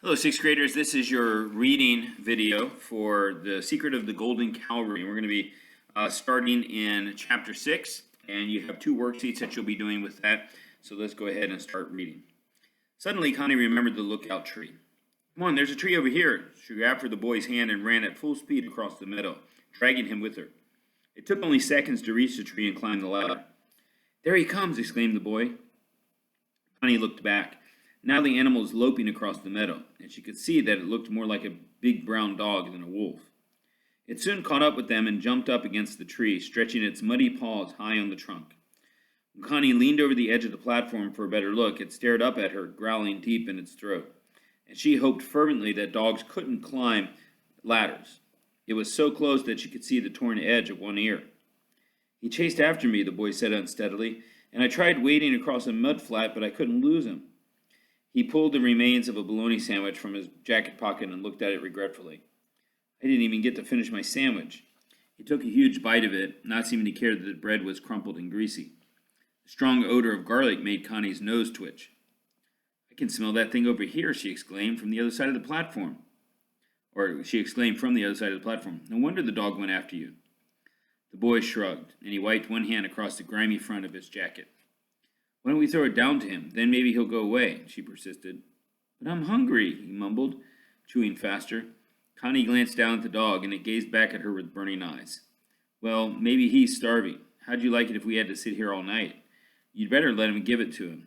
Hello, sixth graders. This is your reading video for The Secret of the Golden Cowrie. We're going to be starting in chapter 6, and you have two worksheets that you'll be doing with that. So let's go ahead and start reading. Suddenly, Connie remembered the lookout tree. Come on, there's a tree over here. She grabbed for the boy's hand and ran at full speed across the meadow, dragging him with her. It took only seconds to reach the tree and climb the ladder. There he comes, exclaimed the boy. Connie looked back. Now the animal was loping across the meadow, and she could see that it looked more like a big brown dog than a wolf. It soon caught up with them and jumped up against the tree, stretching its muddy paws high on the trunk. When Connie leaned over the edge of the platform for a better look, it stared up at her, growling deep in its throat. And she hoped fervently that dogs couldn't climb ladders. It was so close that she could see the torn edge of one ear. He chased after me, the boy said unsteadily, and I tried wading across a mud flat, but I couldn't lose him. He pulled the remains of a bologna sandwich from his jacket pocket and looked at it regretfully. I didn't even get to finish my sandwich. He took a huge bite of it, not seeming to care that the bread was crumpled and greasy. The strong odor of garlic made Connie's nose twitch. I can smell that thing over here, she exclaimed from the other side of the platform. No wonder the dog went after you. The boy shrugged, and he wiped one hand across the grimy front of his jacket. Why don't we throw it down to him? Then maybe he'll go away, she persisted. But I'm hungry, he mumbled, chewing faster. Connie glanced down at the dog, and it gazed back at her with burning eyes. Well, maybe he's starving. How'd you like it if we had to sit here all night? You'd better let me give it to him.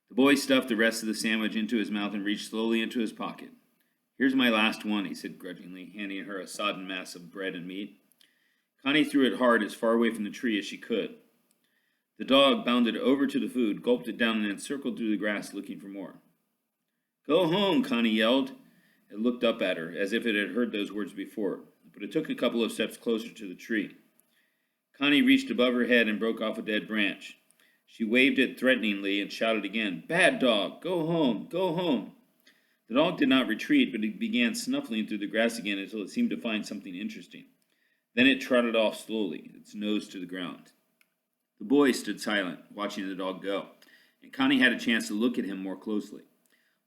The boy stuffed the rest of the sandwich into his mouth and reached slowly into his pocket. Here's my last one, he said grudgingly, handing her a sodden mass of bread and meat. Connie threw it hard as far away from the tree as she could. The dog bounded over to the food, gulped it down, and then circled through the grass looking for more. Go home, Connie yelled. It looked up at her, as if it had heard those words before, but it took a couple of steps closer to the tree. Connie reached above her head and broke off a dead branch. She waved it threateningly and shouted again, Bad dog, go home, go home. The dog did not retreat, but it began snuffling through the grass again until it seemed to find something interesting. Then it trotted off slowly, its nose to the ground. The boy stood silent, watching the dog go, and Connie had a chance to look at him more closely.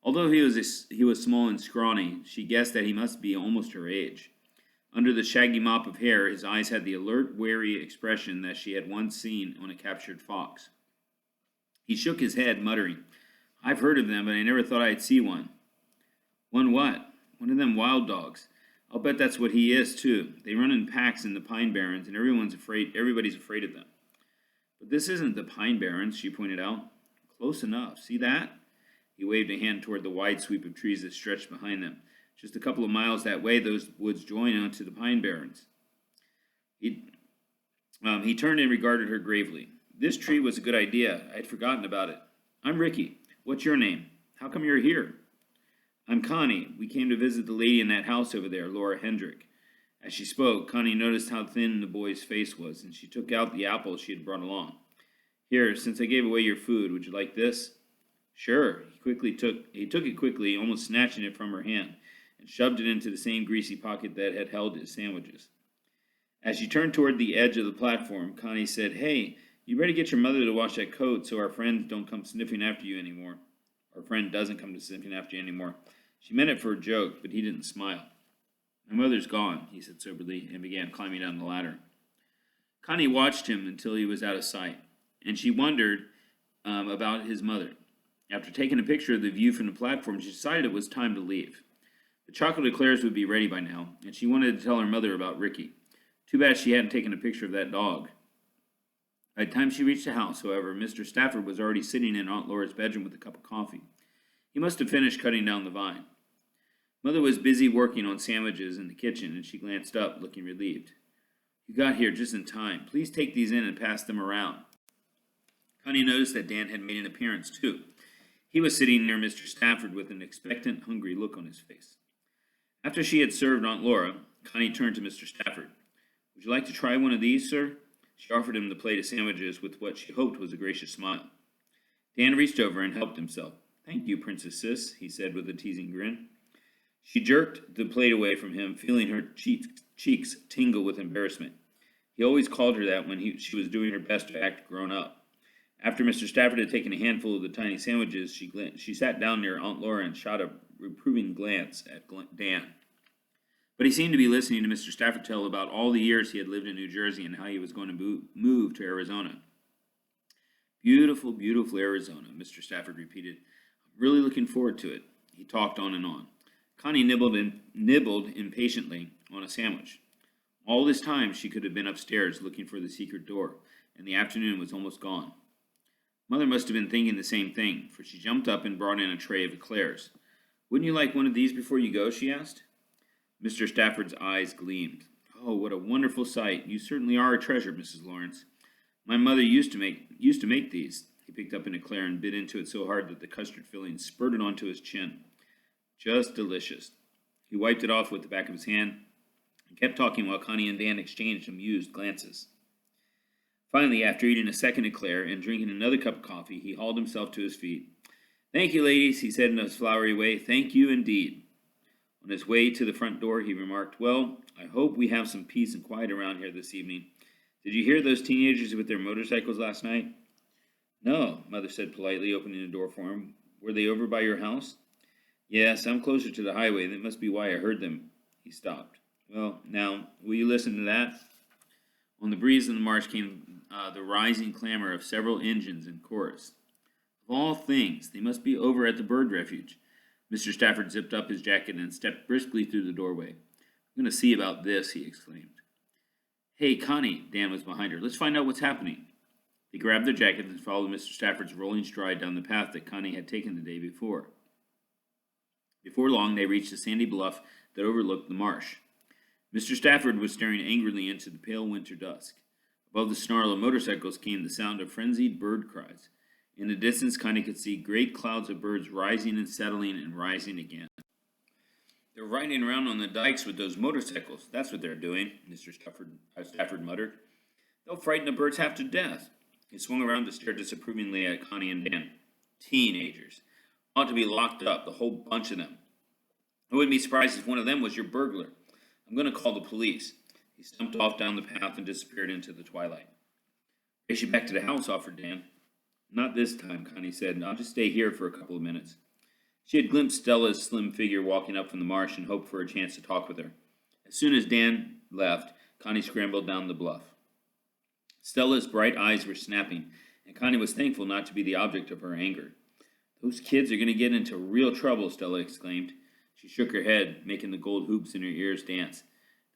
Although he was small and scrawny, she guessed that he must be almost her age. Under the shaggy mop of hair, his eyes had the alert, wary expression that she had once seen on a captured fox. He shook his head, muttering, I've heard of them, but I never thought I'd see one. One what? One of them wild dogs. I'll bet that's what he is, too. They run in packs in the Pine Barrens, and everybody's afraid of them. But this isn't the Pine Barrens, she pointed out. Close enough. See that? He waved a hand toward the wide sweep of trees that stretched behind them. Just a couple of miles that way, those woods join onto the Pine Barrens. He turned and regarded her gravely. This tree was a good idea. I'd forgotten about it. I'm Ricky. What's your name? How come you're here? I'm Connie. We came to visit the lady in that house over there, Laura Hendrick. As she spoke, Connie noticed how thin the boy's face was, and she took out the apple she had brought along. Here, since I gave away your food, would you like this? Sure. He took it quickly, almost snatching it from her hand, and shoved it into the same greasy pocket that had held his sandwiches. As she turned toward the edge of the platform, Connie said, Hey, you better get your mother to wash that coat so our friend don't come sniffing after you anymore. Our friend doesn't come to sniffing after you anymore. She meant it for a joke, but he didn't smile. My mother's gone, he said soberly, and began climbing down the ladder. Connie watched him until he was out of sight, and she wondered about his mother. After taking a picture of the view from the platform, she decided it was time to leave. The chocolate eclairs would be ready by now, and she wanted to tell her mother about Ricky. Too bad she hadn't taken a picture of that dog. By the time she reached the house, however, Mr. Stafford was already sitting in Aunt Laura's bedroom with a cup of coffee. He must have finished cutting down the vine. Mother was busy working on sandwiches in the kitchen, and she glanced up, looking relieved. You got here just in time. Please take these in and pass them around. Connie noticed that Dan had made an appearance, too. He was sitting near Mr. Stafford with an expectant, hungry look on his face. After she had served Aunt Laura, Connie turned to Mr. Stafford. Would you like to try one of these, sir? She offered him the plate of sandwiches with what she hoped was a gracious smile. Dan reached over and helped himself. Thank you, Princess Sis, he said with a teasing grin. She jerked the plate away from him, feeling her cheeks tingle with embarrassment. He always called her that when she was doing her best to act grown up. After Mr. Stafford had taken a handful of the tiny sandwiches, she sat down near Aunt Laura and shot a reproving glance at Dan. But he seemed to be listening to Mr. Stafford tell about all the years he had lived in New Jersey and how he was going to move to Arizona. Beautiful, beautiful Arizona, Mr. Stafford repeated. I'm really looking forward to it. He talked on and on. Connie nibbled impatiently on a sandwich. All this time she could have been upstairs looking for the secret door, and the afternoon was almost gone. Mother must have been thinking the same thing, for she jumped up and brought in a tray of eclairs. Wouldn't you like one of these before you go? She asked. Mr. Stafford's eyes gleamed. Oh, what a wonderful sight. You certainly are a treasure, Mrs. Lawrence. My mother used to make these. He picked up an eclair and bit into it so hard that the custard filling spurted onto his chin. Just delicious. He wiped it off with the back of his hand and kept talking while Connie and Dan exchanged amused glances. Finally, after eating a second eclair and drinking another cup of coffee, he hauled himself to his feet. Thank you, ladies, he said in a flowery way. Thank you indeed. On his way to the front door, he remarked, Well, I hope we have some peace and quiet around here this evening. Did you hear those teenagers with their motorcycles last night? No, Mother said politely, opening the door for him. Were they over by your house? Yes, I'm closer to the highway. That must be why I heard them. He stopped. Well, now, will you listen to that? On the breeze in the marsh came the rising clamor of several engines in chorus. Of all things, they must be over at the bird refuge. Mr. Stafford zipped up his jacket and stepped briskly through the doorway. I'm going to see about this, he exclaimed. Hey, Connie, Dan was behind her. Let's find out what's happening. They grabbed their jackets and followed Mr. Stafford's rolling stride down the path that Connie had taken the day before. Before long, they reached a sandy bluff that overlooked the marsh. Mr. Stafford was staring angrily into the pale winter dusk. Above the snarl of motorcycles came the sound of frenzied bird cries. In the distance, Connie could see great clouds of birds rising and settling and rising again. They're riding around on the dikes with those motorcycles. That's what they're doing, Mr. Stafford muttered. They'll frighten the birds half to death. He swung around to stare disapprovingly at Connie and Dan. Teenagers. Ought to be locked up, the whole bunch of them. I wouldn't be surprised if one of them was your burglar. I'm going to call the police. He stumped off down the path and disappeared into the twilight. Race you back to the house, offered Dan. Not this time, Connie said. I'll just stay here for a couple of minutes. She had glimpsed Stella's slim figure walking up from the marsh and hoped for a chance to talk with her. As soon as Dan left, Connie scrambled down the bluff. Stella's bright eyes were snapping, and Connie was thankful not to be the object of her anger. Those kids are going to get into real trouble, Stella exclaimed. She shook her head, making the gold hoops in her ears dance.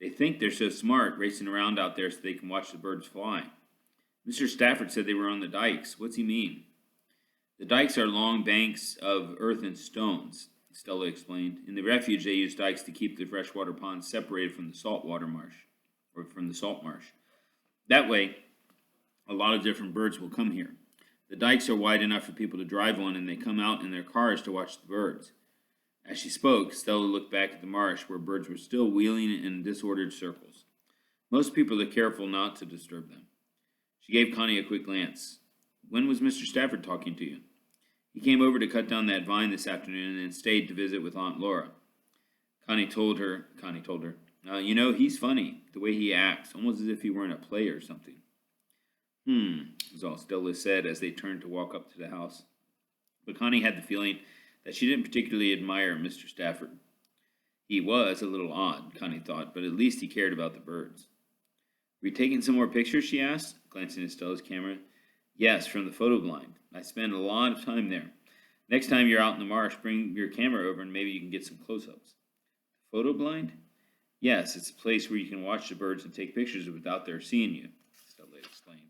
They think they're so smart, racing around out there so they can watch the birds fly. Mr. Stafford said they were on the dikes. What's he mean? The dikes are long banks of earth and stones, Stella explained. In the refuge, they use dikes to keep the freshwater ponds separated from the saltwater marsh, or from the salt marsh. That way, a lot of different birds will come here. The dikes are wide enough for people to drive on, and they come out in their cars to watch the birds. As she spoke, Stella looked back at the marsh, where birds were still wheeling in disordered circles. Most people are careful not to disturb them. She gave Connie a quick glance. When was Mr. Stafford talking to you? He came over to cut down that vine this afternoon and then stayed to visit with Aunt Laura. Connie told her, you know, he's funny, the way he acts, almost as if he were in a play or something. Was all Stella said as they turned to walk up to the house. But Connie had the feeling that she didn't particularly admire Mr. Stafford. He was a little odd, Connie thought, but at least he cared about the birds. Were you taking some more pictures, she asked, glancing at Stella's camera. Yes, from the photo blind. I spend a lot of time there. Next time you're out in the marsh, bring your camera over and maybe you can get some close-ups. Photo blind? Yes, it's a place where you can watch the birds and take pictures without their seeing you, Stella explained.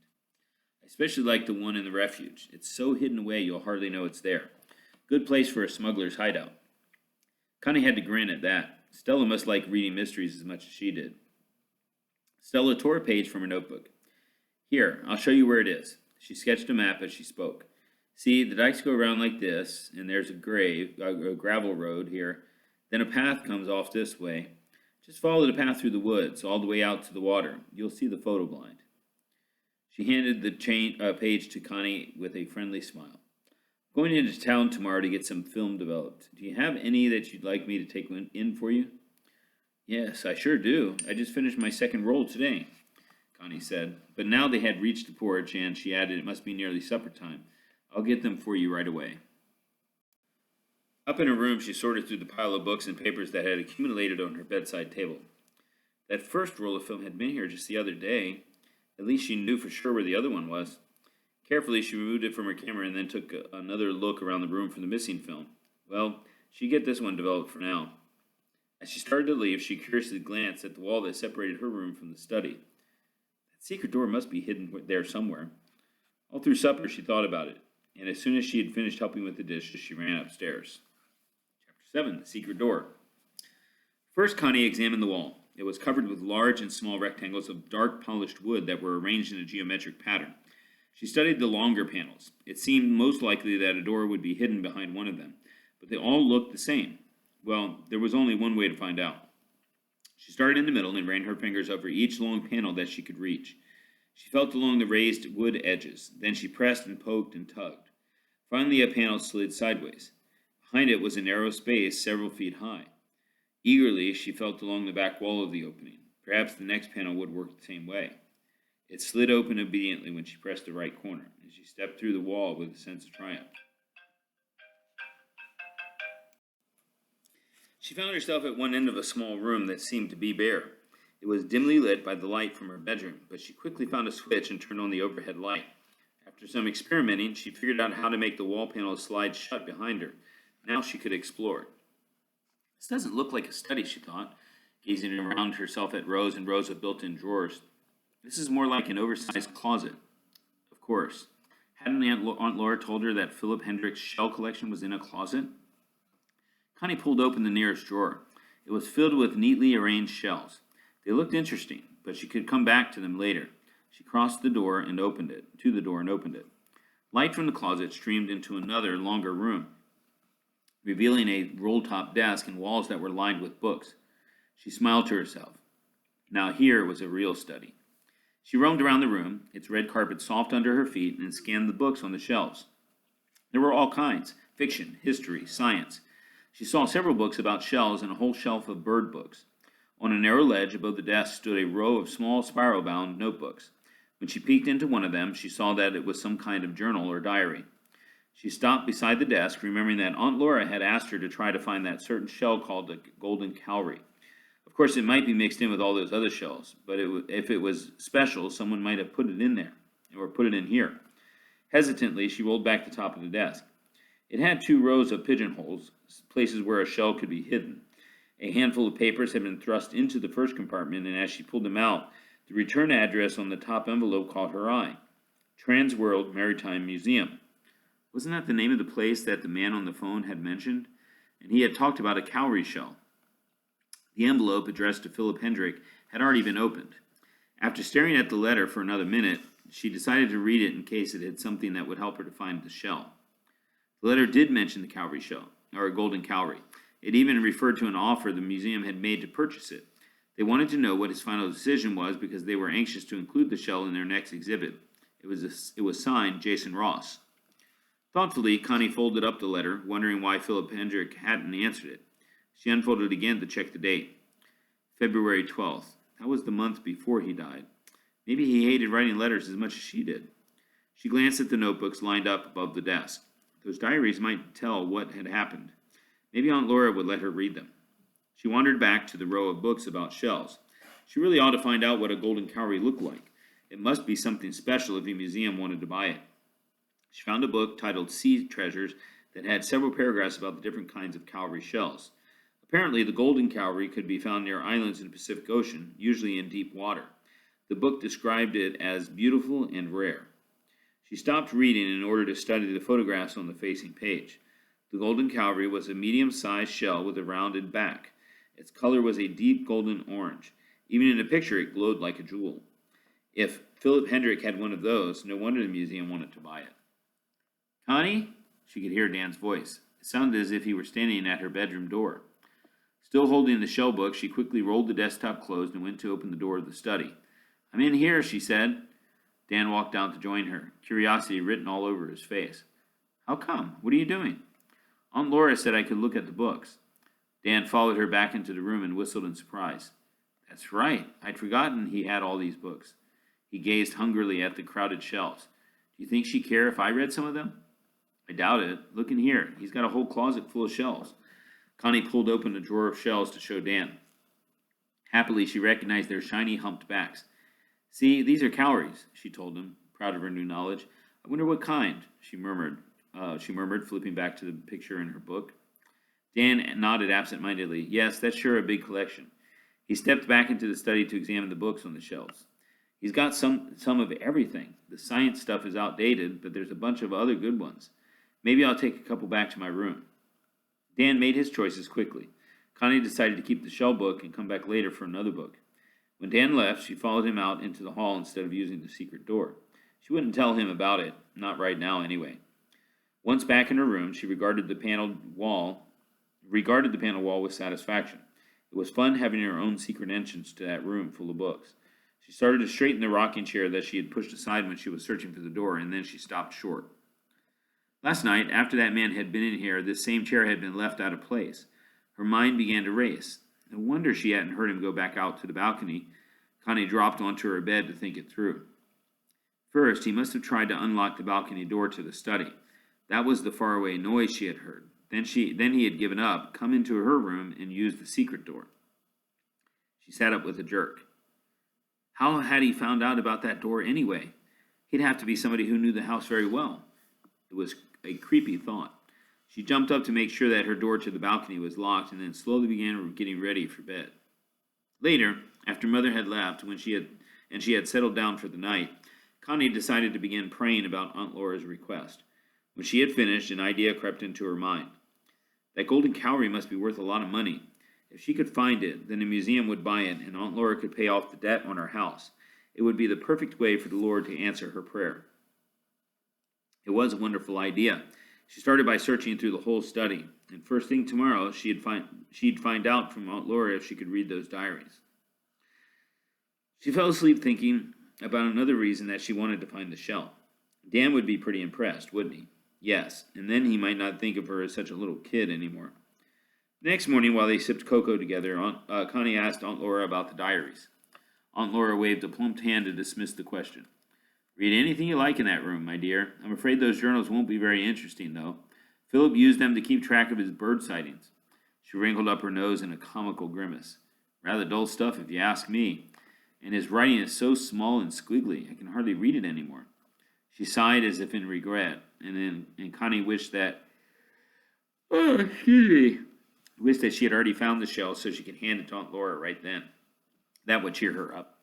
I especially like the one in the refuge. It's so hidden away you'll hardly know it's there. Good place for a smuggler's hideout. Connie had to grin at that. Stella must like reading mysteries as much as she did. Stella tore a page from her notebook. Here, I'll show you where it is. She sketched a map as she spoke. See, the dikes go around like this, and there's a gravel road here. Then a path comes off this way. Just follow the path through the woods, all the way out to the water. You'll see the photo blind. She handed the page to Connie with a friendly smile. I'm going into town tomorrow to get some film developed. Do you have any that you'd like me to take in for you? Yes, I sure do. I just finished my second roll today. Connie said. But now they had reached the porch, and she added, it must be nearly supper time. I'll get them for you right away. Up in her room, she sorted through the pile of books and papers that had accumulated on her bedside table. That first roll of film had been here just the other day. At least she knew for sure where the other one was. Carefully, she removed it from her camera and then took another look around the room for the missing film. Well, she'd get this one developed for now. As she started to leave, she curiously glanced at the wall that separated her room from the study. That secret door must be hidden there somewhere. All through supper, she thought about it, and as soon as she had finished helping with the dishes, she ran upstairs. Chapter 7. The Secret Door. First, Connie examined the wall. It was covered with large and small rectangles of dark polished wood that were arranged in a geometric pattern. She studied the longer panels. It seemed most likely that a door would be hidden behind one of them, but they all looked the same. Well, there was only one way to find out. She started in the middle and ran her fingers over each long panel that she could reach. She felt along the raised wood edges. Then she pressed and poked and tugged. Finally, a panel slid sideways. Behind it was a narrow space several feet high. Eagerly, she felt along the back wall of the opening. Perhaps the next panel would work the same way. It slid open obediently when she pressed the right corner, and she stepped through the wall with a sense of triumph. She found herself at one end of a small room that seemed to be bare. It was dimly lit by the light from her bedroom, but she quickly found a switch and turned on the overhead light. After some experimenting, she figured out how to make the wall panels slide shut behind her. Now she could explore it. This doesn't look like a study, she thought, gazing around herself at rows and rows of built-in drawers. This is more like an oversized closet. Of course. Hadn't Aunt Laura told her that Philip Hendrick's shell collection was in a closet? Connie pulled open the nearest drawer. It was filled with neatly arranged shells. They looked interesting, but she could come back to them later. She crossed to the door and opened it. Light from the closet streamed into another, longer room, revealing a roll-top desk and walls that were lined with books. She smiled to herself. Now here was a real study. She roamed around the room, its red carpet soft under her feet, and scanned the books on the shelves. There were all kinds: fiction, history, science. She saw several books about shells and a whole shelf of bird books. On a narrow ledge above the desk stood a row of small spiral-bound notebooks. When she peeked into one of them, she saw that it was some kind of journal or diary. She stopped beside the desk, remembering that Aunt Laura had asked her to try to find that certain shell called the golden cowrie. Of course, it might be mixed in with all those other shells, but if it was special, someone might have put it in there, or put it in here. Hesitantly, she rolled back the top of the desk. It had 2 rows of pigeonholes, places where a shell could be hidden. A handful of papers had been thrust into the first compartment, and as she pulled them out, the return address on the top envelope caught her eye. Transworld Maritime Museum. Wasn't that the name of the place that the man on the phone had mentioned? And he had talked about a cowrie shell. The envelope, addressed to Philip Hendrick, had already been opened. After staring at the letter for another minute, she decided to read it in case it had something that would help her to find the shell. The letter did mention the cowrie shell, or a golden cowrie. It even referred to an offer the museum had made to purchase it. They wanted to know what his final decision was because they were anxious to include the shell in their next exhibit. It was signed Jason Ross. Thoughtfully, Connie folded up the letter, wondering why Philip Hendrick hadn't answered it. She unfolded it again to check the date. February 12th. That was the month before he died. Maybe he hated writing letters as much as she did. She glanced at the notebooks lined up above the desk. Those diaries might tell what had happened. Maybe Aunt Laura would let her read them. She wandered back to the row of books about shells. She really ought to find out what a golden cowrie looked like. It must be something special if the museum wanted to buy it. She found a book titled Sea Treasures that had several paragraphs about the different kinds of cowrie shells. Apparently, the golden cowrie could be found near islands in the Pacific Ocean, usually in deep water. The book described it as beautiful and rare. She stopped reading in order to study the photographs on the facing page. The golden cowrie was a medium-sized shell with a rounded back. Its color was a deep golden orange. Even in the picture, it glowed like a jewel. If Philip Hendrick had one of those, no wonder the museum wanted to buy it. "Connie?" She could hear Dan's voice. It sounded as if he were standing at her bedroom door. Still holding the shell book, she quickly rolled the desktop closed and went to open the door of the study. "I'm in here," she said. Dan walked down to join her, curiosity written all over his face. "How come? What are you doing?" "Aunt Laura said I could look at the books." Dan followed her back into the room and whistled in surprise. "That's right. I'd forgotten he had all these books." He gazed hungrily at the crowded shelves. Do you think she'd care if I read some of them? I doubt it. Look in here. He's got a whole closet full of shelves. Connie pulled open a drawer of shells to show Dan. Happily, she recognized their shiny, humped backs. See, these are cowries, she told him, proud of her new knowledge. I wonder what kind, she murmured, flipping back to the picture in her book. Dan nodded absent-mindedly. Yes, that's sure a big collection. He stepped back into the study to examine the books on the shelves. He's got some of everything. The science stuff is outdated, but there's a bunch of other good ones. Maybe I'll take a couple back to my room. Dan made his choices quickly. Connie decided to keep the shell book and come back later for another book. When Dan left, she followed him out into the hall instead of using the secret door. She wouldn't tell him about it, not right now anyway. Once back in her room, she regarded the paneled wall with satisfaction. It was fun having her own secret entrance to that room full of books. She started to straighten the rocking chair that she had pushed aside when she was searching for the door, and then she stopped short. Last night, after that man had been in here, this same chair had been left out of place. Her mind began to race. No wonder she hadn't heard him go back out to the balcony. Connie dropped onto her bed to think it through. First, he must have tried to unlock the balcony door to the study. That was the faraway noise she had heard. Then he had given up, come into her room, and used the secret door. She sat up with a jerk. How had he found out about that door anyway? He'd have to be somebody who knew the house very well. It was a creepy thought. She jumped up to make sure that her door to the balcony was locked and then slowly began getting ready for bed. Later, after Mother had left and she had settled down for the night, Connie decided to begin praying about Aunt Laura's request. When she had finished, an idea crept into her mind. That golden cowrie must be worth a lot of money. If she could find it, then a museum would buy it and Aunt Laura could pay off the debt on her house. It would be the perfect way for the Lord to answer her prayer. It was a wonderful idea. She started by searching through the whole study, and first thing tomorrow she'd find out from Aunt Laura if she could read those diaries. She fell asleep thinking about another reason that she wanted to find the shell. Dan would be pretty impressed, wouldn't he? Yes, and then he might not think of her as such a little kid anymore. The next morning, while they sipped cocoa together, Connie asked Aunt Laura about the diaries. Aunt Laura waved a plump hand to dismiss the question. Read anything you like in that room, my dear. I'm afraid those journals won't be very interesting, though. Philip used them to keep track of his bird sightings. She wrinkled up her nose in a comical grimace. Rather dull stuff, if you ask me. And his writing is so small and squiggly, I can hardly read it anymore. She sighed as if in regret, and Connie wished that she had already found the shell so she could hand it to Aunt Laura right then. That would cheer her up.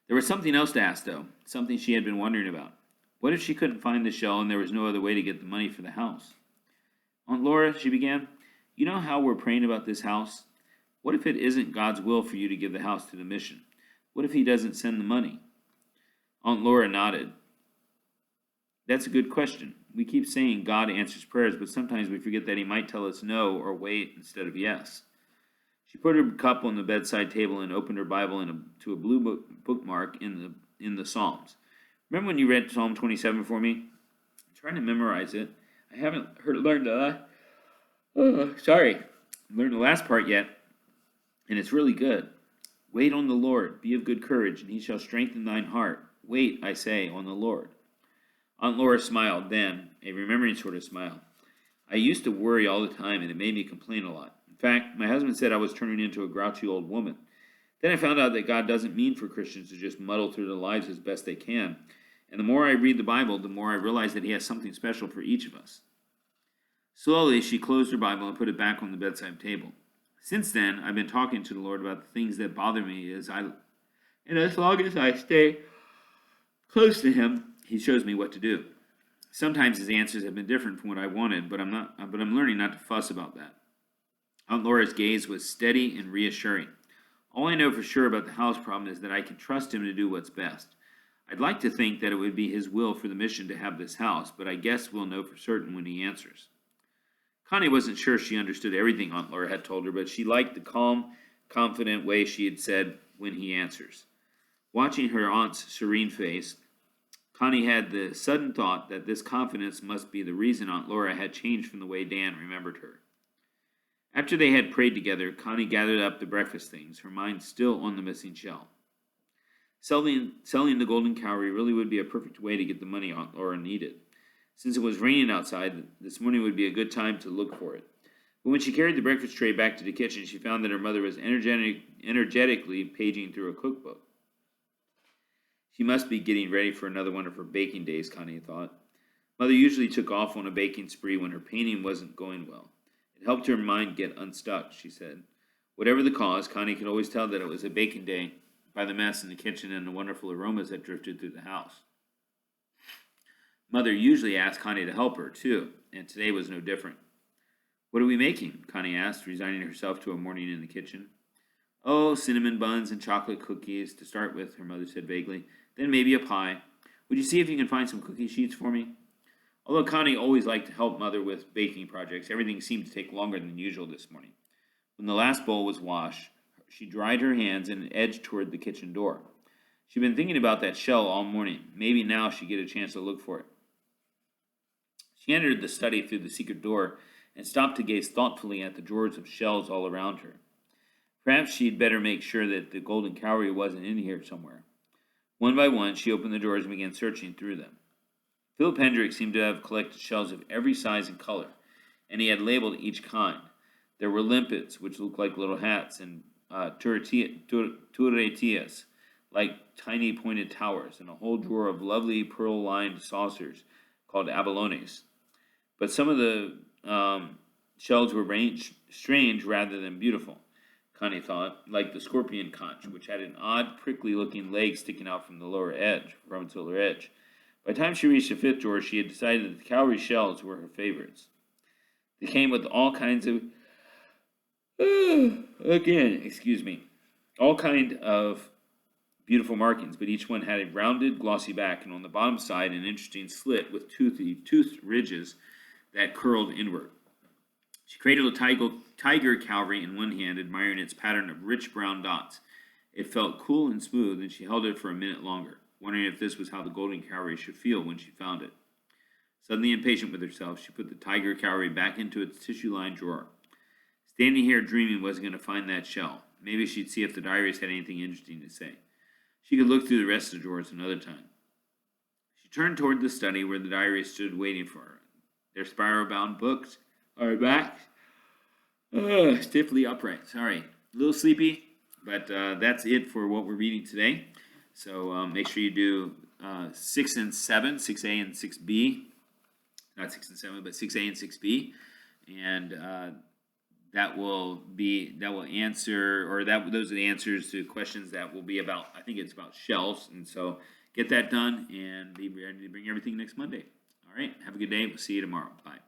There was something else to ask, though, something she had been wondering about. What if she couldn't find the shell and there was no other way to get the money for the house? Aunt Laura, she began, you know how we're praying about this house? What if it isn't God's will for you to give the house to the mission? What if he doesn't send the money? Aunt Laura nodded. That's a good question. We keep saying God answers prayers, but sometimes we forget that he might tell us no or wait instead of yes. She put her cup on the bedside table and opened her Bible to a blue bookmark in the Psalms. Remember when you read Psalm 27 for me? I'm trying to memorize it. I haven't learned the last part yet, and it's really good. Wait on the Lord, be of good courage, and he shall strengthen thine heart. Wait, I say, on the Lord. Aunt Laura smiled then, a remembering sort of smile. I used to worry all the time, and it made me complain a lot. In fact, my husband said I was turning into a grouchy old woman. Then I found out that God doesn't mean for Christians to just muddle through their lives as best they can. And the more I read the Bible, the more I realize that he has something special for each of us. Slowly, she closed her Bible and put it back on the bedside table. Since then, I've been talking to the Lord about the things that bother me and as long as I stay close to him, he shows me what to do. Sometimes his answers have been different from what I wanted, but I'm learning not to fuss about that. Aunt Laura's gaze was steady and reassuring. All I know for sure about the house problem is that I can trust him to do what's best. I'd like to think that it would be his will for the mission to have this house, but I guess we'll know for certain when he answers. Connie wasn't sure she understood everything Aunt Laura had told her, but she liked the calm, confident way she had said, when he answers. Watching her aunt's serene face, Connie had the sudden thought that this confidence must be the reason Aunt Laura had changed from the way Dan remembered her. After they had prayed together, Connie gathered up the breakfast things, her mind still on the missing shell. Selling the golden cowrie really would be a perfect way to get the money Laura needed. Since it was raining outside, this morning would be a good time to look for it. But when she carried the breakfast tray back to the kitchen, she found that her mother was energetically paging through a cookbook. She must be getting ready for another one of her baking days, Connie thought. Mother usually took off on a baking spree when her painting wasn't going well. It helped her mind get unstuck, she said. Whatever the cause, Connie could always tell that it was a baking day by the mess in the kitchen and the wonderful aromas that drifted through the house. Mother usually asked Connie to help her, too, and today was no different. What are we making? Connie asked, resigning herself to a morning in the kitchen. Oh, cinnamon buns and chocolate cookies to start with, her mother said vaguely. Then maybe a pie. Would you see if you can find some cookie sheets for me? Although Connie always liked to help Mother with baking projects, everything seemed to take longer than usual this morning. When the last bowl was washed, she dried her hands and edged toward the kitchen door. She'd been thinking about that shell all morning. Maybe now she'd get a chance to look for it. She entered the study through the secret door and stopped to gaze thoughtfully at the drawers of shells all around her. Perhaps she'd better make sure that the golden cowrie wasn't in here somewhere. One by one, she opened the drawers and began searching through them. Philip Hendricks seemed to have collected shells of every size and color, and he had labeled each kind. There were limpets, which looked like little hats, and turretillas, like tiny pointed towers, and a whole drawer of lovely pearl-lined saucers called abalones. But some of the shells were strange rather than beautiful, Connie thought, like the scorpion conch, which had an odd, prickly-looking leg sticking out from its lower edge. By the time she reached the fifth drawer, she had decided that the cowrie shells were her favorites. They came with all kinds of all kind of beautiful markings, but each one had a rounded, glossy back, and on the bottom side, an interesting slit with toothed ridges that curled inward. She cradled a tiger cowrie in one hand, admiring its pattern of rich brown dots. It felt cool and smooth, and she held it for a minute longer, wondering if this was how the golden cowrie should feel when she found it. Suddenly impatient with herself, she put the tiger cowrie back into its tissue-lined drawer. Standing here dreaming wasn't going to find that shell. Maybe she'd see if the diaries had anything interesting to say. She could look through the rest of the drawers another time. She turned toward the study where the diaries stood waiting for her. Their spiral-bound books are back, stiffly upright. Sorry, a little sleepy, but that's it for what we're reading today. So make sure you do 6 and 7, 6A and 6B. Not 6 and 7, but 6A and 6B. And those are the answers to questions that will be about, I think it's about shells. And so get that done and be ready to bring everything next Monday. All right, have a good day. We'll see you tomorrow. Bye.